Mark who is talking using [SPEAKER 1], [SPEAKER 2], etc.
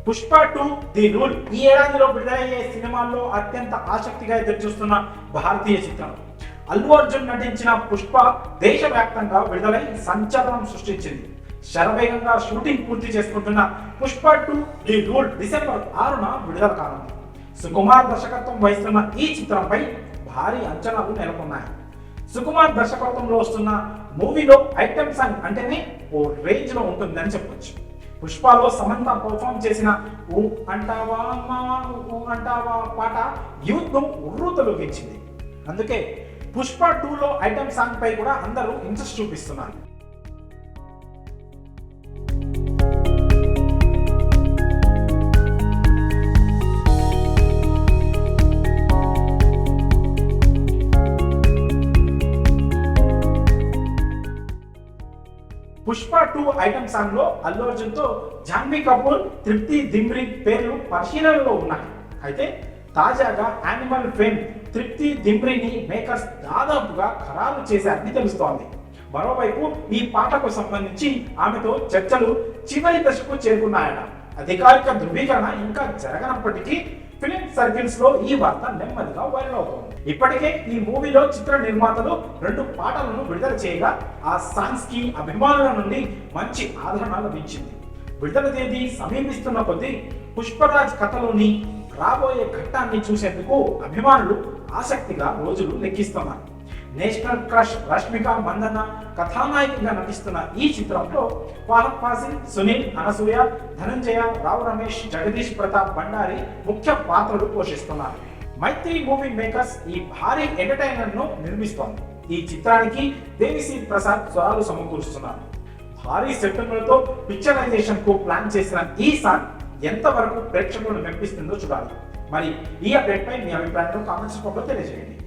[SPEAKER 1] Pushpa 2 the rule ఈ ఏడాదిలో విడుదలయ్యే సినిమాల్లో అత్యంత ఆసక్తిగా ఎదురుచూస్తున్న భారతీయ చిత్రం. అల్లు అర్జున్ నటించిన పుష్ప దేశవ్యాప్తంగా విడుదలై సంచలనం సృష్టించింది. శరవేగంగా షూటింగ్ పూర్తి చేసుకుంటున్న పుష్ప 2 ది రూల్ డిసెంబర్ 6న విడుదల కానుంది. సుకుమార్ దర్శకత్వం వహిస్తున్న ఈ చిత్రంపై భారీ అంచనాలు నెలకొన్నాయి. సుకుమార్ దర్శకత్వంలో వస్తున్న మూవీలో ఐటెం సాంగ్ అంటేనే ఓ రేంజ్ లో ఉంటుందని చెప్పొచ్చు. పుష్పలో సమంత పర్ఫామ్ చేసిన ఊ అంటావా మావా ఊ అంటావా పాట యూత్ ను ఉర్రూతలూగించింది. అందుకే పుష్ప 2లో ఐటెం సాంగ్ పై కూడా అందరూ ఇంట్రెస్ట్ చూపిస్తున్నారు. పుష్ప 2 ఐటెం సాంగ్ లో అల్లు అర్జున్ తో జాన్వీ కపూర్, తృప్తి దిమ్రి పేర్లు పరిశీలనలో ఉన్నాయి. అయితే తాజాగా యానిమల్ ఫేమ్ తృప్తి దిమ్రిని మేకర్స్ దాదాపుగా ఖరారు చేశారని తెలుస్తోంది. మరోవైపు ఈ పాటకు సంబంధించి ఆమెతో చర్చలు చివరి దశకు చేరుకున్నాయట. అధికారిక ధృవీకరణ ఇంకా జరగనప్పటికీ ఫిలిం సర్కిల్స్ లో ఈ వార్త నెమ్మదిగా వైరల్ అవుతోంది. ఇప్పటికే ఈ మూవీలో చిత్ర నిర్మాతలు 2 పాటలను విడుదల చేయగా ఆ సాంగ్స్ కి అభిమానుల నుండి మంచి ఆదరణ లభించింది. విడుదల తేదీ సమీపిస్తున్న కొద్దీ పుష్పరాజ్ కథలోని రాబోయే ఘట్టాన్ని చూసేందుకు అభిమానులు ఆసక్తిగా రోజులు లెక్కిస్తున్నారు. నేషనల్ క్రష్ రష్మిక మందన్న కథానాయికగా నటిస్తున్న ఈ చిత్రంలో ఫహద్ ఫాసిల్, సునీల్, అనసూయ, ధనంజయ, రావు రమేష్, జగదీష్ ప్రతాప్ భండారి ముఖ్య పాత్రలు పోషిస్తున్నారు. మైత్రి మూవీ మేకర్స్ ఈ భారీ ఎంటర్టైనర్ ను నిర్మిస్తోంది. ఈ చిత్రానికి దేవిశ్రీ ప్రసాద్ స్వరాలు సమకూరుస్తున్నారు. భారీ సెట్టింగులతో పిక్చరైజేషన్ కు ప్లాన్ చేసిన ఈ సాంగ్ ఎంతవరకు ప్రేక్షకులను మెప్పిస్తుందో చూడాలి. మరి ఈ అప్డేట్ పై మీ అభిప్రాయాలను కామెంట్స్ రూపంలో తెలియజేయండి.